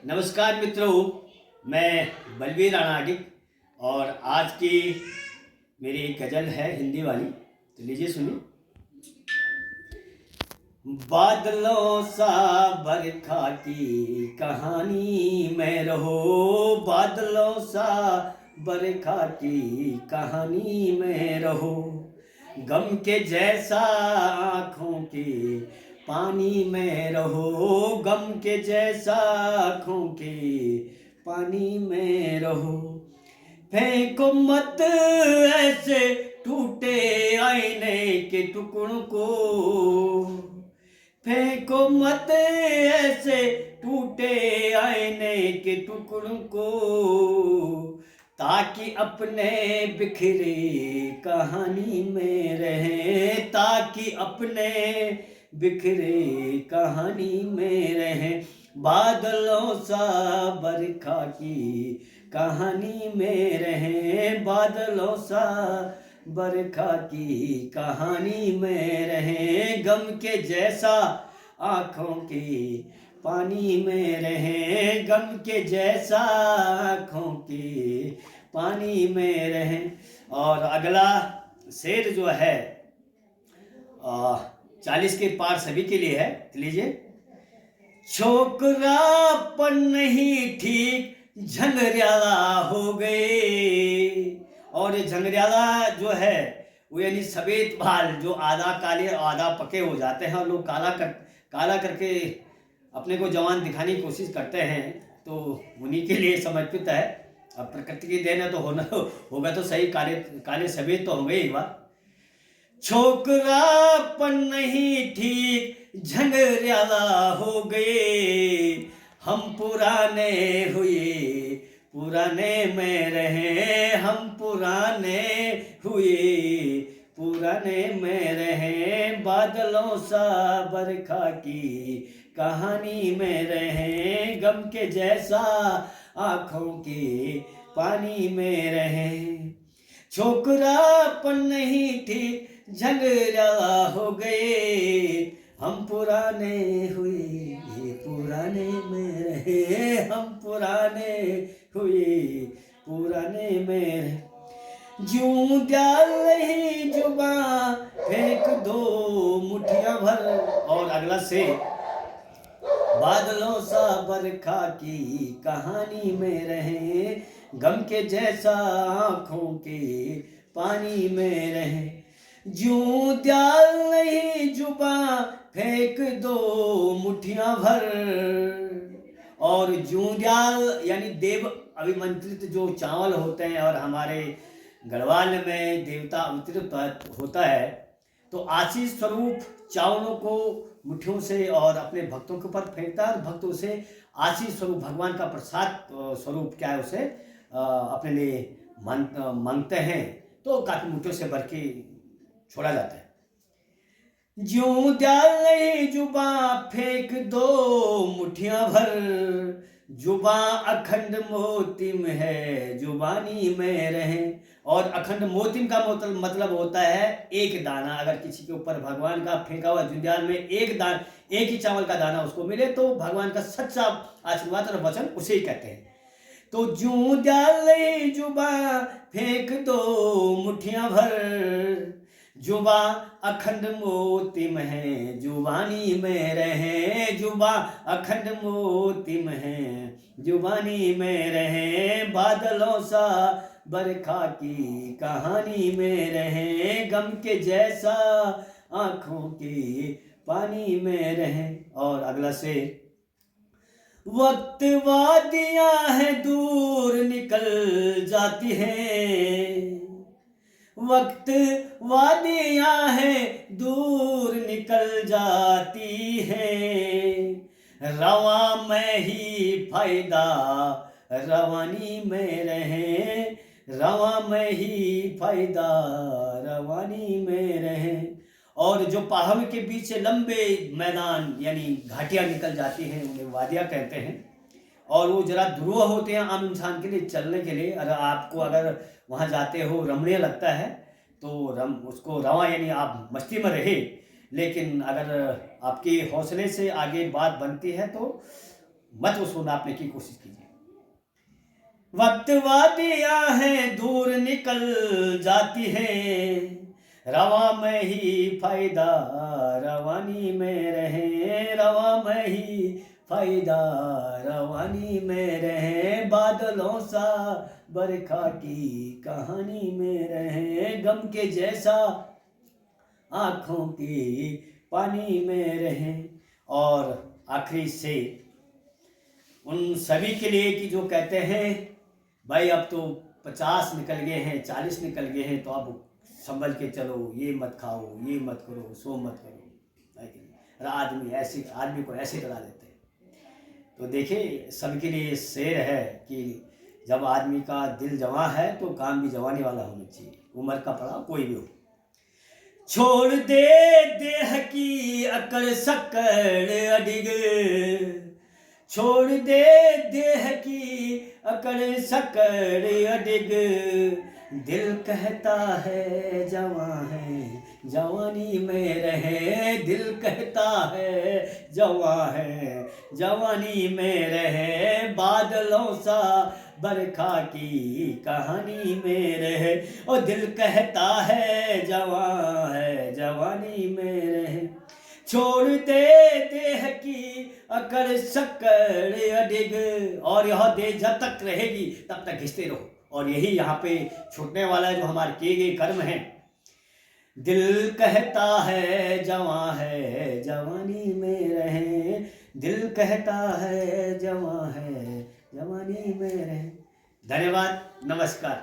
नमस्कार मित्रों, मैं बलवीर अनागिक और आज की मेरी एक गज़ल है हिंदी वाली, तो लीजिए सुनिए। बादलों सा बरखा की कहानी में रहो, बादलों सा बरखा की कहानी में रहो, गम के जैसा आँखों के पानी में रहो, गम के जैसा आँखों के पानी में रहो। फेंको मत ऐसे टूटे आईने के टुकड़ों को, फेंको मत ऐसे टूटे आईने के टुकड़ों को, ताकि अपने बिखरे कहानी में रहें, ताकि अपने बिखरे कहानी में रहें। बादलों सा बरखा की कहानी में रहें, बादलों सा बरखा की कहानी में रहें, गम के जैसा आँखों के पानी में रहें, गम के जैसा आँखों के पानी में रहें। और अगला शेर जो है 40 के पार सभी के लिए है, लीजिए। छोकरापन नहीं ठीक झंगरियाला हो गए। और ये झंगरियाला जो है वो यानी सफेद बाल जो आधा काले और आधा पके हो जाते हैं, और लोग काला करके अपने को जवान दिखाने की कोशिश करते हैं, तो उन्हीं के लिए समर्पित है। अब प्रकृति की देन है तो होगा तो सही, काले काले सफेद तो होंगे ही बात। छोकरापन नहीं ठीक झंगरियाला हो गए, हम पुराने हुए पुराने में रहे, हम पुराने हुए पुराने में रहे, बादलों सा बरखा की कहानी में रहे, गम के जैसा आँखों के पानी में रहे। छोकरापन नहीं ठीक झगड़ा हो गए, हम पुराने हुए पुराने में रहे, हम पुराने हुए पुराने में रहे। जूं डाल रही जुबां फेंक दो मुठियां भर। और अगला से बादलों सा बरखा की कहानी में रहे, गम के जैसा आँखों के पानी में रहे। जूं डाल नहीं जुबां फेंक दो मुठियां भर। और जूं डाल यानी देव अभिमंत्रित जो चावल होते हैं, और हमारे गढ़वाल में देवता अवतरित होता है, तो आशीष स्वरूप चावलों को मुट्ठियों से और अपने भक्तों के ऊपर फेंकता है, और भक्तों से आशीष स्वरूप भगवान का प्रसाद स्वरूप क्या है उसे अपने लिए मांगते हैं, तो काफी मुट्ठियों से भर के छोड़ा जाता है। ज्यों डाले जुबां फेंक दो मुठियां भर, जुबां अखंड मोतिम है जुबानी में रहे। और अखंड मोतिम का मतलब होता है एक दाना। अगर किसी के ऊपर भगवान का फेंका हुआ जुंजाल में एक ही चावल का दाना उसको मिले, तो भगवान का सच्चा आशीर्वाद और वचन उसे ही कहते हैं। तो जूं डाले जुबां फेंक दो मुठियां भर, जुबा अखंड मोतिम है जुबानी में रहे, जुबा अखंड मोतिम है जुबानी में रहे, बादलों सा बरखा की कहानी में रहे, गम के जैसा आँखों के पानी में रहे। और अगला से वक्त वादियां है दूर निकल जाती हैं, वक्त वादियां है दूर निकल जाती है, रवा में ही फायदा रवानी में रहे, रवा में ही फायदा रवानी में रहे। और जो पहाड़ के बीच से लंबे मैदान यानी घाटियां निकल जाती हैं, उन्हें वादियां कहते हैं, और वो जरा दुरूह होते हैं आम इंसान के लिए चलने के लिए। अगर आपको अगर वहाँ जाते हो रमणीय लगता है तो उसको रवा यानी आप मस्ती में रहे, लेकिन अगर आपके हौसले से आगे बात बनती है तो मत उसको नापने की कोशिश कीजिए। वक्त वादियां हैं दूर निकल जाती है, रवा में ही फायदा रवानी में रहे, रवा में ही फायदा रवानी में रहे, बादलों सा बरखा की कहानी में रहे, गम के जैसा आँखों के पानी में रहे। और आखिरी से उन सभी के लिए कि जो कहते हैं भाई अब तो 50 निकल गए हैं, 40 निकल गए हैं, तो अब संभल के चलो, ये मत खाओ, ये मत करो, सो मत करो, है कि नहीं? और आदमी को ऐसे डरा देते हैं। तो देखिए सबके लिए शेर है कि जब आदमी का दिल जवां है तो काम भी जवानी वाला होना चाहिए, उम्र का पड़ा कोई भी हो। छोड़ दे देह की अकड़ सक्कड़ अडिग, छोड़ दे देह की अकड़ सक्कड़ अडिग, दिल कहता है जवां है जवानी में रहे, दिल कहता है जवां है जवानी में रहे, बादलों सा बरखा की कहानी में रहे, और दिल कहता है जवां है जवानी में रहे। छोड़ दे देह की अकड़ सक्कड़ अडिग, और यह देह जब तक रहेगी तब तक घिसते रहो। और यही यहाँ पे छूटने वाला जो हमारे किए गए कर्म हैं। दिल कहता है जवानी में रहे, दिल कहता है जवानी में रहे। धन्यवाद, नमस्कार।